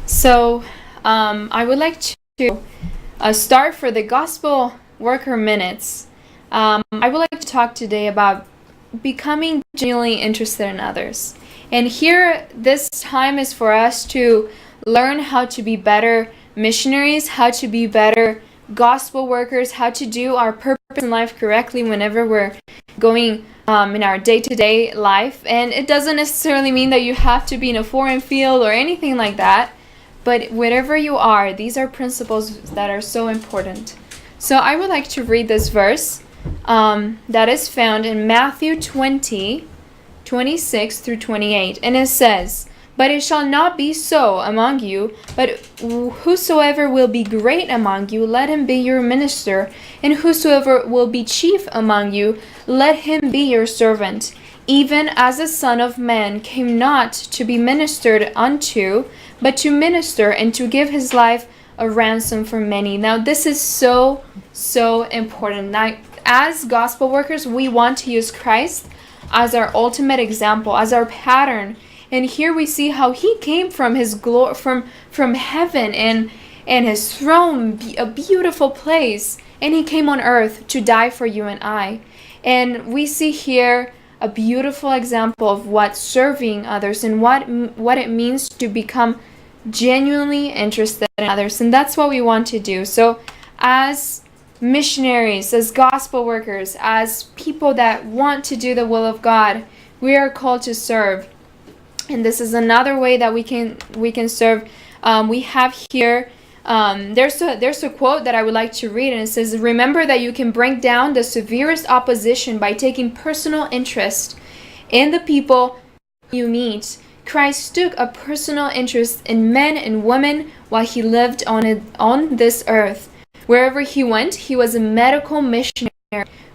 So, I would like to start for the Gospel Worker Minutes. I would like to talk today about becoming genuinely interested in others. And here, this time is for us to learn how to be better missionaries, how to be better gospel workers, how to do our purpose in life correctly whenever we're going in our day-to-day life. And it doesn't necessarily mean that you have to be in a foreign field or anything like that. But wherever you are, these are principles that are so important. So I would like to read this verse that is found in Matthew 20:26 through 28. And it says, "But it shall not be so among you, but whosoever will be great among you, let him be your minister. And whosoever will be chief among you, let him be your servant. Even as the Son of Man came not to be ministered unto, but to minister and to give his life a ransom for many." Now, this is so important. Now, as gospel workers, we want to use Christ as our ultimate example, as our pattern. And here we see how he came from his glory, from heaven and his throne, a beautiful place, and he came on earth to die for you and I. And we see here a beautiful example of what serving others and what it means to become genuinely interested in others. And that's what we want to do. So as missionaries, as gospel workers, as people that want to do the will of God, we are called to serve. And this is another way that we can serve. We have here there's a quote that I would like to read, and it says, "Remember that you can bring down the severest opposition by taking personal interest in the people you meet. Christ took a personal interest in men and women while he lived on this earth. Wherever he went, he was a medical missionary.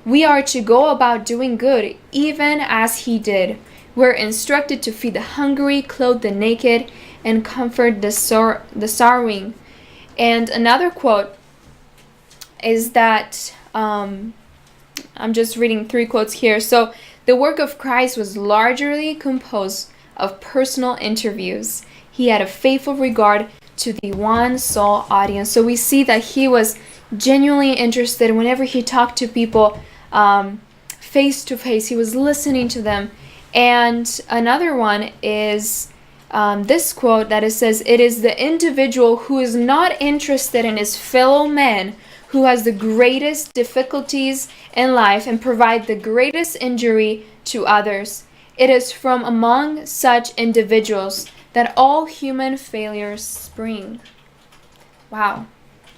We are to go about doing good, even as he did. We're instructed to feed the hungry, clothe the naked, and comfort the sorrowing." And another quote is that, I'm just reading 3 quotes here. So, "The work of Christ was largely composed of personal interviews. He had a faithful regard to the one soul audience." So we see that he was genuinely interested whenever he talked to people face to face. He was listening to them. And another one is this quote that it says, "It is the individual who is not interested in his fellow man who has the greatest difficulties in life and provide the greatest injury to others. It is from among such individuals that all human failures spring." Wow.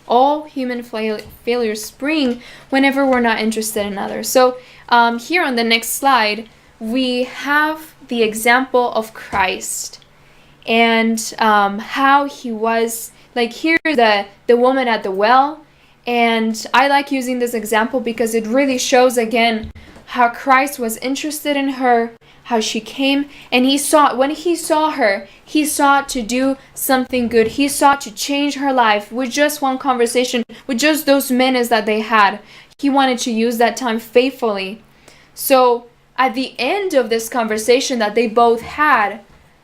All human failures spring whenever we're not interested in others. So here on the next slide, we have the example of Christ and how he was, like here the woman at the well. And I like using this example because it really shows again how Christ was interested in her, how she came, and when he saw her, he sought to do something good. He sought to change her life with just one conversation, with just those minutes that they had. He wanted to use that time faithfully. So at the end of this conversation that they both had,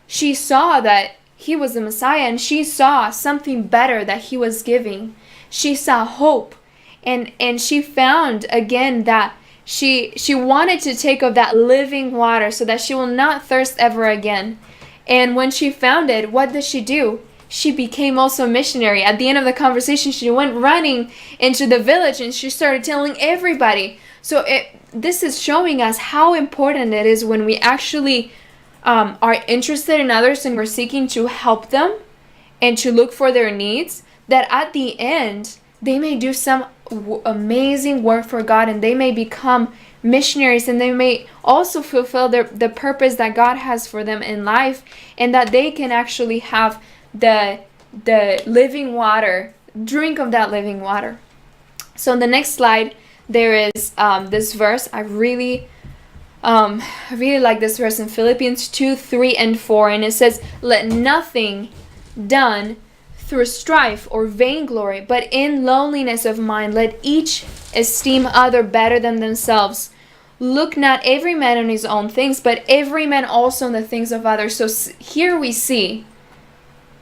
she saw that he was the Messiah, and she saw something better that he was giving. She saw hope, and she found again that she wanted to take of that living water so that she will not thirst ever again. And when she found it, what did she do? She became also a missionary. At the end of the conversation, she went running into the village and she started telling everybody. So this is showing us how important it is when we actually are interested in others and we're seeking to help them and to look for their needs, that at the end, they may do some amazing work for God, and they may become missionaries, and they may also fulfill the purpose that God has for them in life, and that they can actually have the living water, drink of that living water. So on the next slide, there is this verse. I really like this verse in Philippians 2:3-4, and it says, "Let nothing done through strife or vainglory, but in lowliness of mind, let each esteem other better than themselves. Look not every man on his own things, but every man also on the things of others." So here we see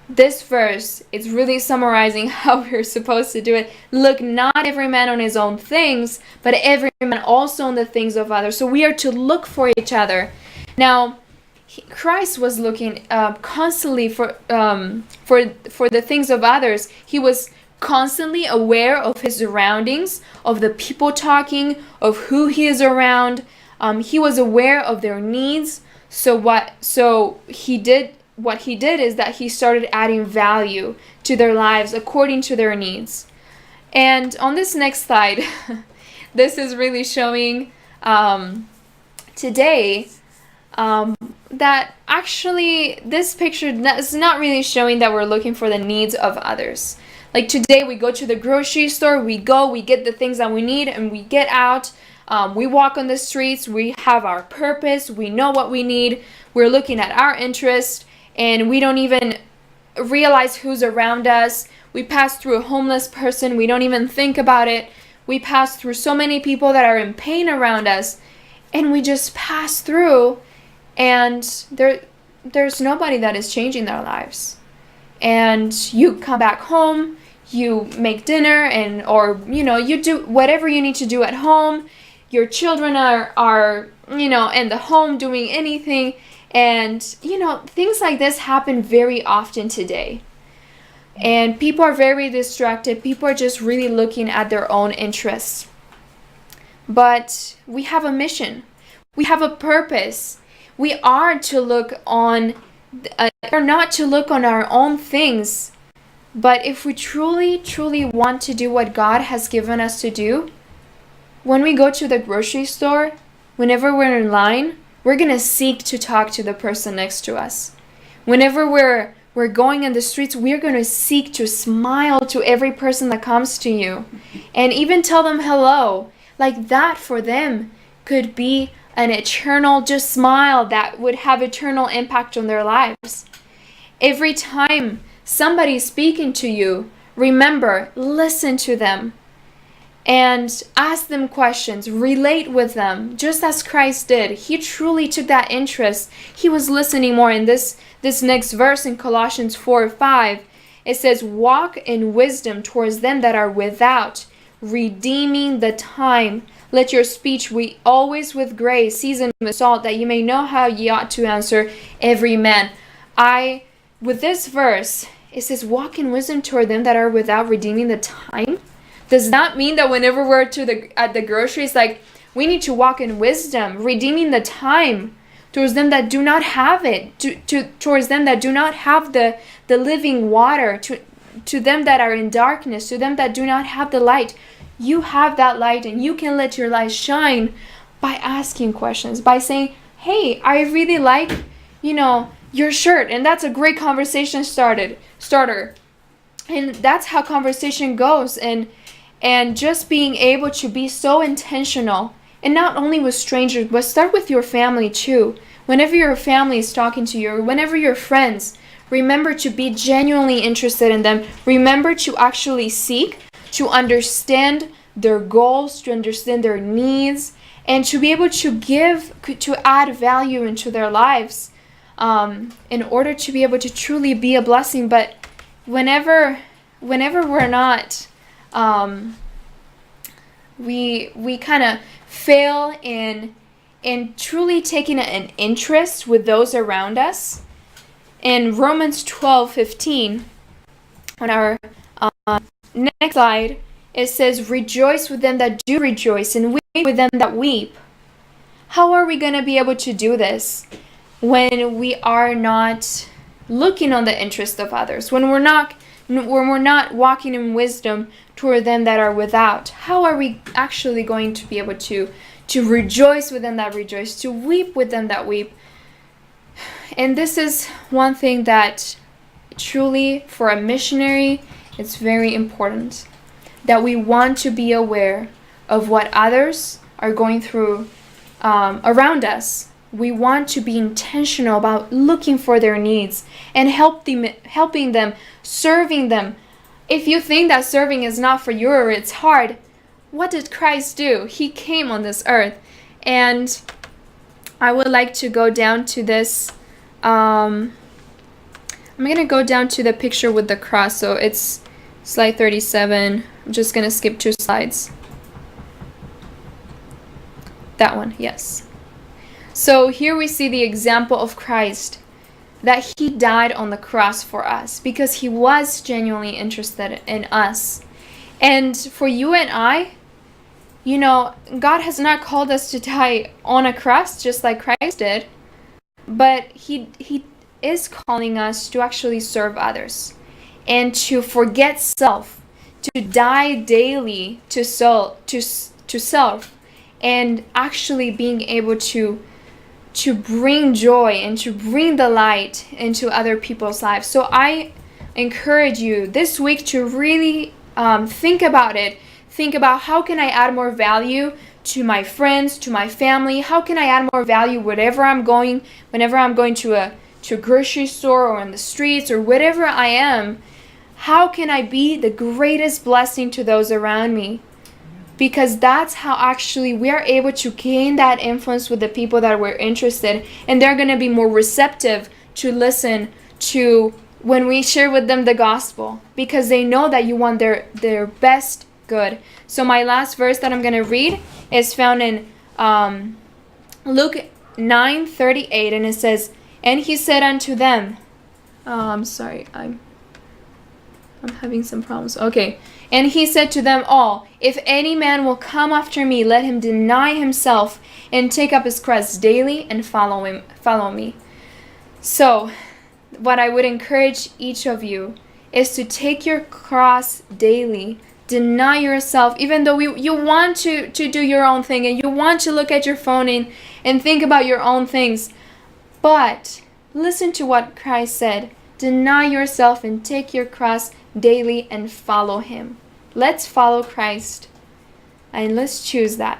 this verse is really summarizing how we're supposed to do it. Look not every man on his own things, but every man also on the things of others. So we are to look for each other. Now, Christ was looking constantly for the things of others. He was constantly aware of his surroundings, of the people talking, of who he is around. He was aware of their needs. What he did is that he started adding value to their lives according to their needs. And on this next slide, this is really showing today that actually this picture is not really showing that we're looking for the needs of others. Like today we go to the grocery store, we get the things that we need, and we get out. We walk on the streets, we have our purpose, we know what we need, we're looking at our interest, and we don't even realize who's around us. We pass through a homeless person, we don't even think about it. We pass through so many people that are in pain around us, and we just pass through, and there's nobody that is changing their lives. And you come back home, you make dinner, or you do whatever you need to do at home. Your children are in the home doing anything, and things like this happen very often today. And people are very distracted. People are just really looking at their own interests. But we have a mission. We have a purpose. We are to look on, or not to look on our own things. But if we truly, truly want to do what God has given us to do, when we go to the grocery store, whenever we're in line, we're going to seek to talk to the person next to us. Whenever we're going in the streets, we're going to seek to smile to every person that comes to you. And even tell them hello. Like that for them could be an eternal just smile that would have eternal impact on their lives. Every time somebody's speaking to you, remember, listen to them. And ask them questions, relate with them, just as Christ did. He truly took that interest. He was listening more. In this next verse in Colossians 4:5, it says, walk in wisdom towards them that are without, redeeming the time. Let your speech be always with grace, seasoned with salt, that you may know how ye ought to answer every man. With this verse, it says, walk in wisdom toward them that are without, redeeming the time. Does that mean that whenever we're at the groceries, like we need to walk in wisdom, redeeming the time towards them that do not have it, towards them that do not have the living water, to them that are in darkness, to them that do not have the light? You have that light, and you can let your light shine by asking questions, by saying, hey, I really like, your shirt, and that's a great conversation starter. And that's how conversation goes. And just being able to be so intentional, and not only with strangers, but start with your family too. Whenever your family is talking to you, or whenever your friends, remember to be genuinely interested in them. Remember to actually seek to understand their goals, to understand their needs, and to be able to add value into their lives, in order to be able to truly be a blessing. But whenever we're not, we kind of fail in truly taking an interest with those around us. In Romans 12:15, on our next slide, it says, rejoice with them that do rejoice, and weep with them that weep. How are we going to be able to do this when we are not looking on the interest of others, when we're not walking in wisdom toward them that are without? How are we actually going to be able to rejoice with them that rejoice, to weep with them that weep? And this is one thing that truly, for a missionary, it's very important, that we want to be aware of what others are going through around us. We want to be intentional about looking for their needs and helping them, serving them. If you think that serving is not for you, or it's hard, what did Christ do? He came on this earth. And I would like to go down to this I'm going to go down to the picture with the cross. So it's slide 37. I'm just going to skip 2 slides. That one, yes. So here we see the example of Christ, that he died on the cross for us because he was genuinely interested in us. And for you and I, you know, God has not called us to die on a cross just like Christ did, but he is calling us to actually serve others and to forget self, to die daily to self, and actually being able to bring joy and to bring the light into other people's lives. So I encourage you this week to really think about it. Think about, how can I add more value to my friends, to my family? How can I add more value whenever I'm going to a grocery store or in the streets or wherever I am? How can I be the greatest blessing to those around me? Because that's how actually we are able to gain that influence with the people that we're interested, and they're going to be more receptive to listen to when we share with them the gospel, because they know that you want their best good. So my last verse that I'm going to read is found in Luke 9:38, and it says, "And he said unto them," I'm sorry, I'm having some problems. Okay. "And he said to them all, If any man will come after me, let him deny himself and take up his cross daily and follow me." So, what I would encourage each of you is to take your cross daily, deny yourself, even though you want to do your own thing and you want to look at your phone and think about your own things. But listen to what Christ said. Deny yourself and take your cross daily and follow him. Let's follow Christ and let's choose that.